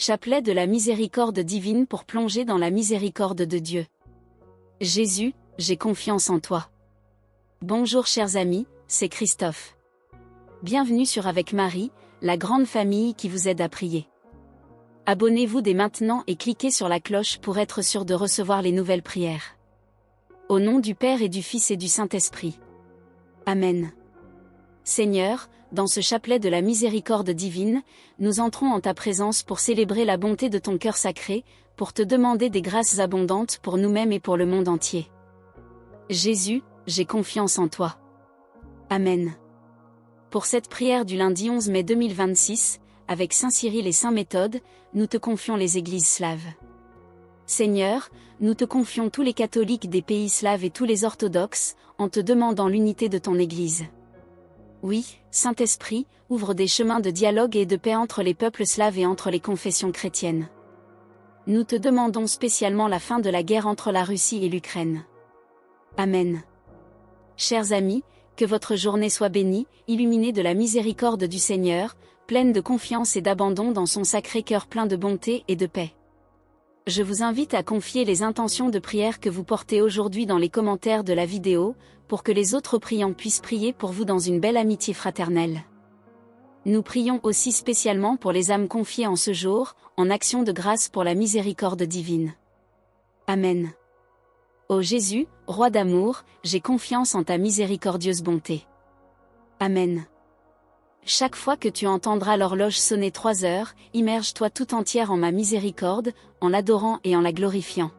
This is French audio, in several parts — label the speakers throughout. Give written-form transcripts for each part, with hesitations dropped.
Speaker 1: Chapelet de la miséricorde divine pour plonger dans la miséricorde de Dieu. Jésus, j'ai confiance en toi. Bonjour chers amis, c'est Christophe. Bienvenue sur Avec Marie, la grande famille qui vous aide à prier. Abonnez-vous dès maintenant et cliquez sur la cloche pour être sûr de recevoir les nouvelles prières. Au nom du Père et du Fils et du Saint-Esprit. Amen. Seigneur, dans ce chapelet de la miséricorde divine, nous entrons en ta présence pour célébrer la bonté de ton cœur sacré, pour te demander des grâces abondantes pour nous-mêmes et pour le monde entier. Jésus, j'ai confiance en toi. Amen. Pour cette prière du lundi 11 mai 2026, avec Saint Cyril et Saint Méthode, nous te confions les églises slaves. Seigneur, nous te confions tous les catholiques des pays slaves et tous les orthodoxes, en te demandant l'unité de ton Église. Oui, Saint-Esprit, ouvre des chemins de dialogue et de paix entre les peuples slaves et entre les confessions chrétiennes. Nous te demandons spécialement la fin de la guerre entre la Russie et l'Ukraine. Amen. Chers amis, que votre journée soit bénie, illuminée de la miséricorde du Seigneur, pleine de confiance et d'abandon dans son sacré cœur plein de bonté et de paix. Je vous invite à confier les intentions de prière que vous portez aujourd'hui dans les commentaires de la vidéo, pour que les autres priants puissent prier pour vous dans une belle amitié fraternelle. Nous prions aussi spécialement pour les âmes confiées en ce jour, en action de grâce pour la miséricorde divine. Amen. Ô Jésus, roi d'amour, j'ai confiance en ta miséricordieuse bonté. Amen. Chaque fois que tu entendras l'horloge sonner 3 heures, immerge-toi tout entière en ma miséricorde, en l'adorant et en la glorifiant.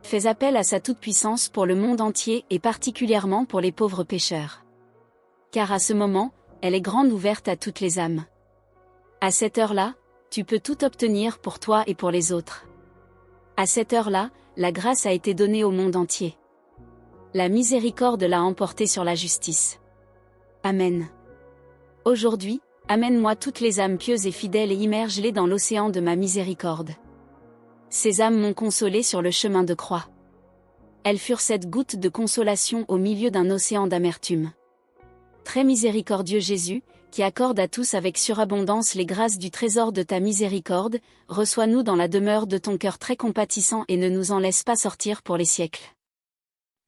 Speaker 1: Fais appel à sa toute-puissance pour le monde entier et particulièrement pour les pauvres pécheurs. Car à ce moment, elle est grande ouverte à toutes les âmes. À cette heure-là, tu peux tout obtenir pour toi et pour les autres. À cette heure-là, la grâce a été donnée au monde entier. La miséricorde l'a emporté sur la justice. Amen. Aujourd'hui, amène-moi toutes les âmes pieuses et fidèles et immerge-les dans l'océan de ma miséricorde. Ces âmes m'ont consolé sur le chemin de croix. Elles furent cette goutte de consolation au milieu d'un océan d'amertume. Très miséricordieux Jésus, qui accorde à tous avec surabondance les grâces du trésor de ta miséricorde, reçois-nous dans la demeure de ton cœur très compatissant et ne nous en laisse pas sortir pour les siècles.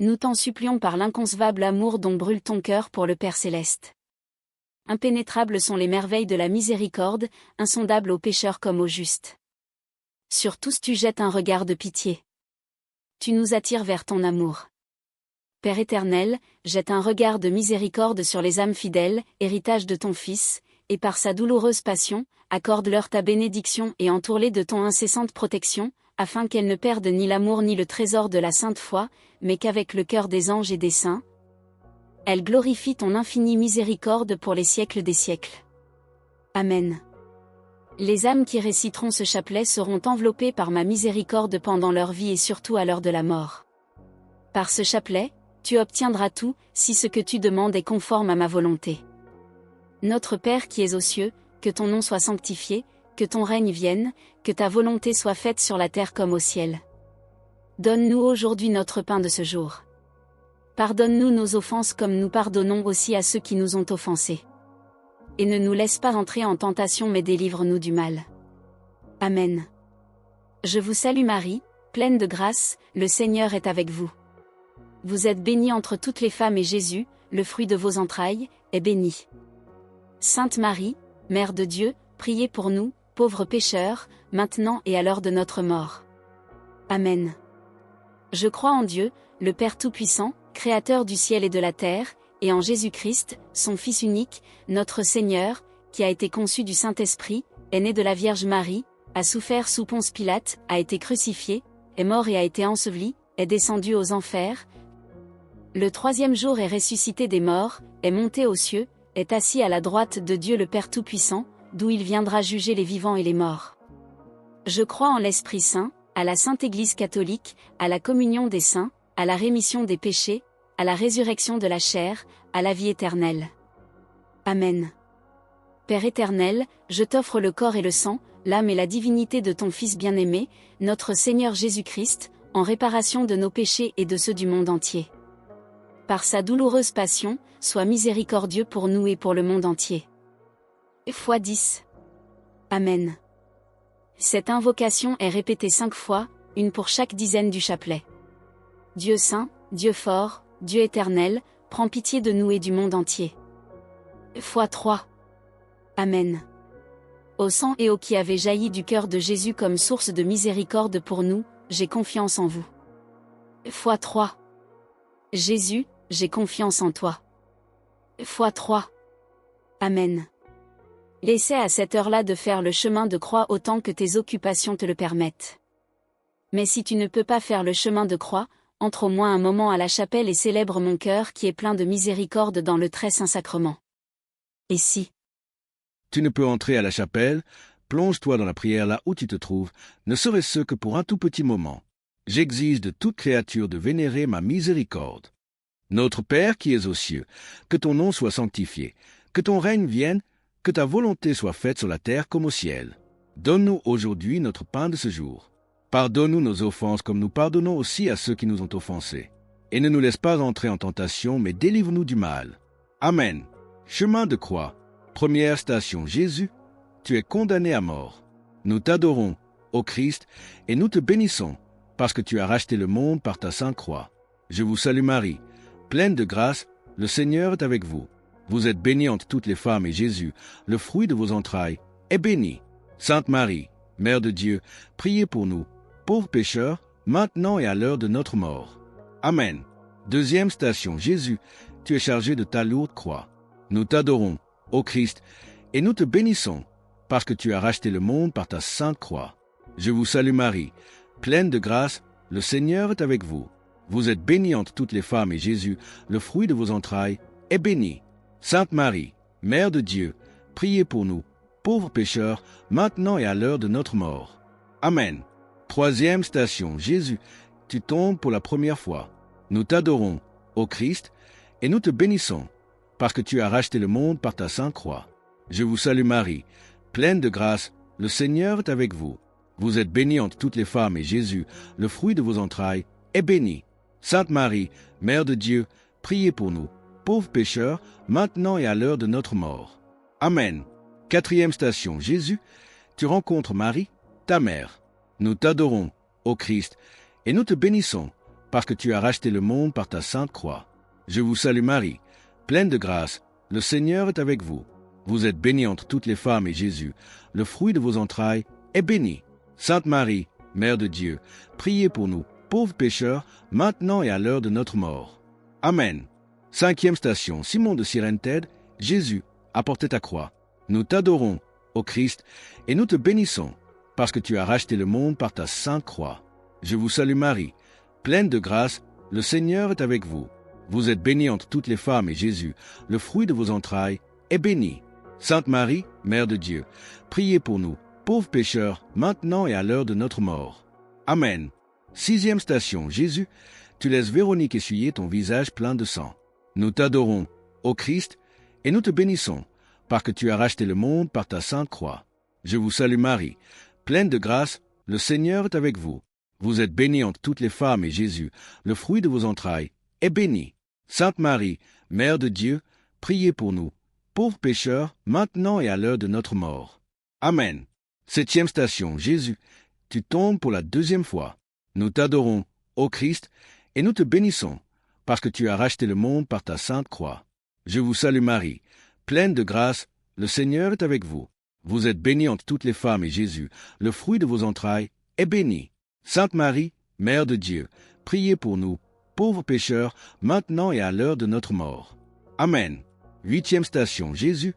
Speaker 1: Nous t'en supplions par l'inconcevable amour dont brûle ton cœur pour le Père céleste. Impénétrables sont les merveilles de la miséricorde, insondables aux pécheurs comme aux justes. Sur tous tu jettes un regard de pitié. Tu nous attires vers ton amour. Père éternel, jette un regard de miséricorde sur les âmes fidèles, héritage de ton Fils, et par sa douloureuse passion, accorde-leur ta bénédiction et entoure-les de ton incessante protection, afin qu'elles ne perdent ni l'amour ni le trésor de la sainte foi, mais qu'avec le cœur des anges et des saints, elle glorifie ton infinie miséricorde pour les siècles des siècles. Amen. Les âmes qui réciteront ce chapelet seront enveloppées par ma miséricorde pendant leur vie et surtout à l'heure de la mort. Par ce chapelet, tu obtiendras tout, si ce que tu demandes est conforme à ma volonté. Notre Père qui es aux cieux, que ton nom soit sanctifié, que ton règne vienne, que ta volonté soit faite sur la terre comme au ciel. Donne-nous aujourd'hui notre pain de ce jour. Pardonne-nous nos offenses comme nous pardonnons aussi à ceux qui nous ont offensés. Et ne nous laisse pas entrer en tentation mais délivre-nous du mal. Amen. Je vous salue Marie, pleine de grâce, le Seigneur est avec vous. Vous êtes bénie entre toutes les femmes et Jésus, le fruit de vos entrailles, est béni. Sainte Marie, Mère de Dieu, priez pour nous, pauvres pécheurs, maintenant et à l'heure de notre mort. Amen. Je crois en Dieu, le Père Tout-Puissant, Créateur du ciel et de la terre, et en Jésus-Christ, son Fils unique, notre Seigneur, qui a été conçu du Saint-Esprit, est né de la Vierge Marie, a souffert sous Ponce Pilate, a été crucifié, est mort et a été enseveli, est descendu aux enfers. Le 3e jour est ressuscité des morts, est monté aux cieux, est assis à la droite de Dieu le Père Tout-Puissant, d'où il viendra juger les vivants et les morts. Je crois en l'Esprit Saint, à la Sainte Église catholique, à la communion des saints, à la rémission des péchés, à la résurrection de la chair, à la vie éternelle. Amen. Père éternel, je t'offre le corps et le sang, l'âme et la divinité de ton Fils bien-aimé, notre Seigneur Jésus-Christ, en réparation de nos péchés et de ceux du monde entier. Par sa douloureuse passion, sois miséricordieux pour nous et pour le monde entier. Fois 10. Amen. Cette invocation est répétée 5 fois, une pour chaque dizaine du chapelet. Dieu saint, Dieu fort, Dieu éternel, prends pitié de nous et du monde entier. x3. Amen. Au sang et eau qui avait jailli du cœur de Jésus comme source de miséricorde pour nous, j'ai confiance en vous. x3. Jésus, j'ai confiance en toi. x3. Amen. Essaie à cette heure-là de faire le chemin de croix autant que tes occupations te le permettent. Mais si tu ne peux pas faire le chemin de croix, entre au moins un moment à la chapelle et célèbre mon cœur qui est plein de miséricorde dans le très saint sacrement. Et si
Speaker 2: tu ne peux entrer à la chapelle, plonge-toi dans la prière là où tu te trouves, ne serait-ce que pour un tout petit moment. J'exige de toute créature de vénérer ma miséricorde. Notre Père qui es aux cieux, que ton nom soit sanctifié, que ton règne vienne, que ta volonté soit faite sur la terre comme au ciel. Donne-nous aujourd'hui notre pain de ce jour. Pardonne-nous nos offenses comme nous pardonnons aussi à ceux qui nous ont offensés. Et ne nous laisse pas entrer en tentation, mais délivre-nous du mal. Amen. Chemin de croix. Première station, Jésus, tu es condamné à mort. Nous t'adorons, ô Christ, et nous te bénissons, parce que tu as racheté le monde par ta sainte croix. Je vous salue Marie, pleine de grâce, le Seigneur est avec vous. Vous êtes bénie entre toutes les femmes, et Jésus, le fruit de vos entrailles, est béni. Sainte Marie, Mère de Dieu, priez pour nous, pauvres pécheurs, maintenant et à l'heure de notre mort. Amen. Deuxième station, Jésus, tu es chargé de ta lourde croix. Nous t'adorons, ô Christ, et nous te bénissons, parce que tu as racheté le monde par ta sainte croix. Je vous salue Marie, pleine de grâce, le Seigneur est avec vous. Vous êtes bénie entre toutes les femmes, et Jésus, le fruit de vos entrailles, est béni. Sainte Marie, Mère de Dieu, priez pour nous, pauvres pécheurs, maintenant et à l'heure de notre mort. Amen. Troisième station, Jésus, tu tombes pour la première fois. Nous t'adorons, ô Christ, et nous te bénissons, parce que tu as racheté le monde par ta sainte croix. Je vous salue Marie, pleine de grâce, le Seigneur est avec vous. Vous êtes bénie entre toutes les femmes, et Jésus, le fruit de vos entrailles, est béni. Sainte Marie, Mère de Dieu, priez pour nous, pauvres pécheurs, maintenant et à l'heure de notre mort. Amen. Quatrième station, Jésus, tu rencontres Marie, ta mère. Nous t'adorons, ô Christ, et nous te bénissons, parce que tu as racheté le monde par ta sainte croix. Je vous salue Marie, pleine de grâce, le Seigneur est avec vous. Vous êtes bénie entre toutes les femmes, et Jésus, le fruit de vos entrailles, est béni. Sainte Marie, Mère de Dieu, priez pour nous, pauvres pécheurs, maintenant et à l'heure de notre mort. Amen. Cinquième station, Simon de Cyrène t'aide, Jésus, apporte ta croix. Nous t'adorons, ô Christ, et nous te bénissons, parce que tu as racheté le monde par ta sainte croix. Je vous salue Marie, pleine de grâce, le Seigneur est avec vous. Vous êtes bénie entre toutes les femmes, et Jésus, le fruit de vos entrailles, est béni. Sainte Marie, Mère de Dieu, priez pour nous, pauvres pécheurs, maintenant et à l'heure de notre mort. Amen. Sixième station, Jésus, tu laisses Véronique essuyer ton visage plein de sang. Nous t'adorons, ô Christ, et nous te bénissons, parce que tu as racheté le monde par ta sainte croix. Je vous salue Marie, pleine de grâce, le Seigneur est avec vous. Vous êtes bénie entre toutes les femmes, et Jésus, le fruit de vos entrailles, est béni. Sainte Marie, Mère de Dieu, priez pour nous, pauvres pécheurs, maintenant et à l'heure de notre mort. Amen. Septième station, Jésus, tu tombes pour la deuxième fois. Nous t'adorons, ô Christ, et nous te bénissons, parce que tu as racheté le monde par ta sainte croix. Je vous salue Marie, pleine de grâce, le Seigneur est avec vous. Vous êtes bénie entre toutes les femmes, et Jésus, le fruit de vos entrailles, est béni. Sainte Marie, Mère de Dieu, priez pour nous, pauvres pécheurs, maintenant et à l'heure de notre mort. Amen. Huitième station, Jésus,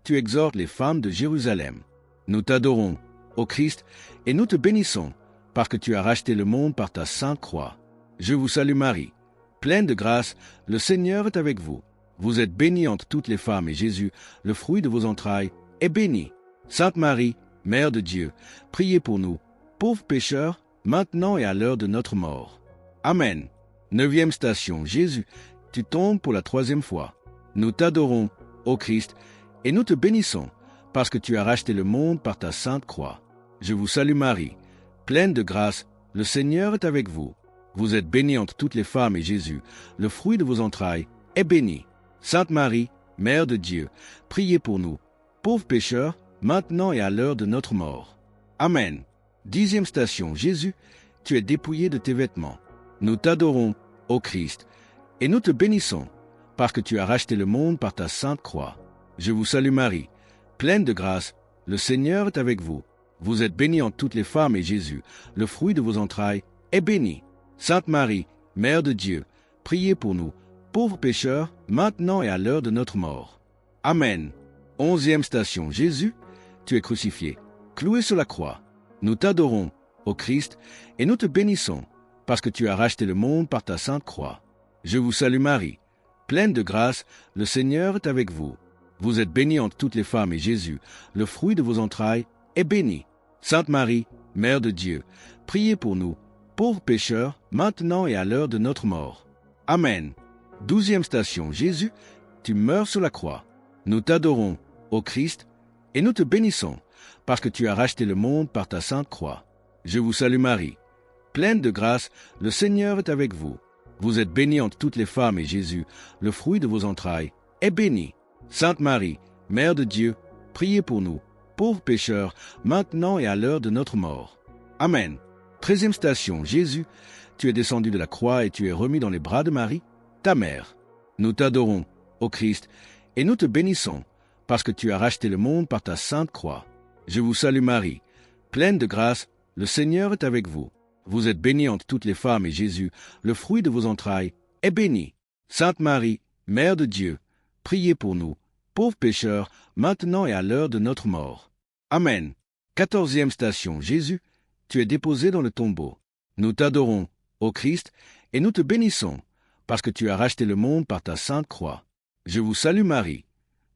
Speaker 2: tu exhortes les femmes de Jérusalem. Nous t'adorons, ô Christ, et nous te bénissons, parce que tu as racheté le monde par ta sainte croix. Je vous salue Marie, pleine de grâce, le Seigneur est avec vous. Vous êtes bénie entre toutes les femmes, et Jésus, le fruit de vos entrailles, est béni. Sainte Marie, Mère de Dieu, priez pour nous, pauvres pécheurs, maintenant et à l'heure de notre mort. Amen. Neuvième station, Jésus, tu tombes pour la troisième fois. Nous t'adorons, ô Christ, et nous te bénissons, parce que tu as racheté le monde par ta sainte croix. Je vous salue Marie, pleine de grâce, le Seigneur est avec vous. Vous êtes bénie entre toutes les femmes, et Jésus, le fruit de vos entrailles, est béni. Sainte Marie, Mère de Dieu, priez pour nous, pauvres pécheurs, maintenant et à l'heure de notre mort. Amen. 10e station, Jésus, tu es dépouillé de tes vêtements. Nous t'adorons, ô Christ, et nous te bénissons, parce que tu as racheté le monde par ta sainte croix. Je vous salue Marie, pleine de grâce, le Seigneur est avec vous. Vous êtes bénie entre toutes les femmes et Jésus, le fruit de vos entrailles, est béni. Sainte Marie, Mère de Dieu, priez pour nous, pauvres pécheurs, maintenant et à l'heure de notre mort. Amen. 11e station, Jésus, tu es crucifié, cloué sur la croix. Nous t'adorons, ô Christ, et nous te bénissons, parce que tu as racheté le monde par ta sainte croix. Je vous salue Marie, pleine de grâce, le Seigneur est avec vous. Vous êtes bénie entre toutes les femmes et Jésus, le fruit de vos entrailles, est béni. Sainte Marie, Mère de Dieu, priez pour nous, pauvres pécheurs, maintenant et à l'heure de notre mort. Amen. 12e station, Jésus, tu meurs sur la croix. Nous t'adorons, ô Christ, et nous te bénissons, parce que tu as racheté le monde par ta sainte croix. Je vous salue Marie, pleine de grâce, le Seigneur est avec vous. Vous êtes bénie entre toutes les femmes et Jésus, le fruit de vos entrailles, est béni. Sainte Marie, Mère de Dieu, priez pour nous, pauvres pécheurs, maintenant et à l'heure de notre mort. Amen. 13e station, Jésus, tu es descendu de la croix et tu es remis dans les bras de Marie, ta mère. Nous t'adorons, ô Christ, et nous te bénissons, parce que tu as racheté le monde par ta sainte croix. Je vous salue Marie, pleine de grâce, le Seigneur est avec vous. Vous êtes bénie entre toutes les femmes et Jésus, le fruit de vos entrailles, est béni. Sainte Marie, Mère de Dieu, priez pour nous, pauvres pécheurs, maintenant et à l'heure de notre mort. Amen. 14e station, Jésus, tu es déposé dans le tombeau. Nous t'adorons, ô Christ, et nous te bénissons, parce que tu as racheté le monde par ta sainte croix. Je vous salue Marie,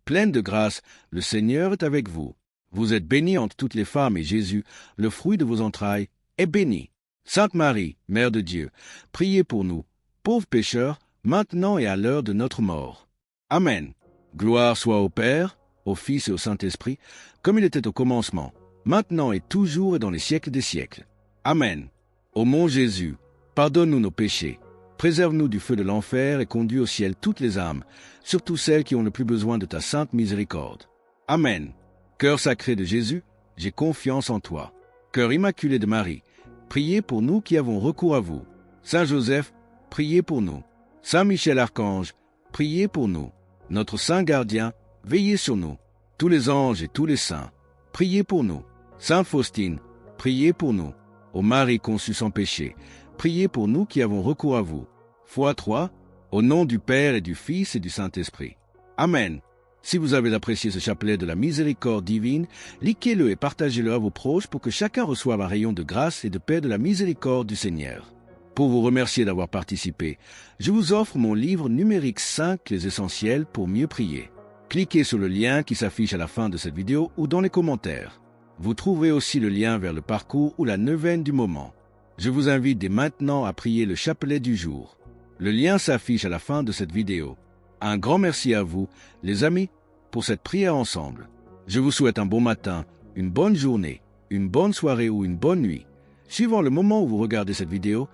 Speaker 2: pleine de grâce, le Seigneur est avec vous. Vous êtes bénie entre toutes les femmes et Jésus, le fruit de vos entrailles, est béni. Sainte Marie, Mère de Dieu, priez pour nous, pauvres pécheurs, maintenant et à l'heure de notre mort. Amen. Gloire soit au Père, au Fils et au Saint-Esprit, comme il était au commencement, maintenant et toujours et dans les siècles des siècles. Amen. Ô mon Jésus, pardonne-nous nos péchés, préserve-nous du feu de l'enfer et conduis au ciel toutes les âmes, surtout celles qui ont le plus besoin de ta sainte miséricorde. Amen. Cœur sacré de Jésus, j'ai confiance en toi. Cœur immaculé de Marie, priez pour nous qui avons recours à vous. Saint Joseph, priez pour nous. Saint Michel Archange, priez pour nous. Notre Saint Gardien, veillez sur nous. Tous les anges et tous les saints, priez pour nous. Sainte Faustine, priez pour nous. Ô Marie conçue sans péché, priez pour nous qui avons recours à vous. Foi 3, au nom du Père et du Fils et du Saint-Esprit. Amen. Si vous avez apprécié ce chapelet de la miséricorde divine, likez-le et partagez-le à vos proches pour que chacun reçoive un rayon de grâce et de paix de la miséricorde du Seigneur. Pour vous remercier d'avoir participé, je vous offre mon livre numérique 5, les essentiels pour mieux prier. Cliquez sur le lien qui s'affiche à la fin de cette vidéo ou dans les commentaires. Vous trouverez aussi le lien vers le parcours ou la neuvaine du moment. Je vous invite dès maintenant à prier le chapelet du jour. Le lien s'affiche à la fin de cette vidéo. Un grand merci à vous, les amis, pour cette prière ensemble. Je vous souhaite un bon matin, une bonne journée, une bonne soirée ou une bonne nuit. Suivant le moment où vous regardez cette vidéo,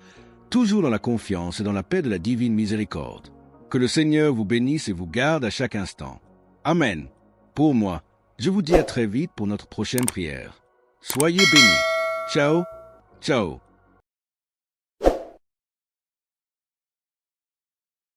Speaker 2: toujours dans la confiance et dans la paix de la divine miséricorde. Que le Seigneur vous bénisse et vous garde à chaque instant. Amen. Pour moi, je vous dis à très vite pour notre prochaine prière. Soyez bénis. Ciao, ciao.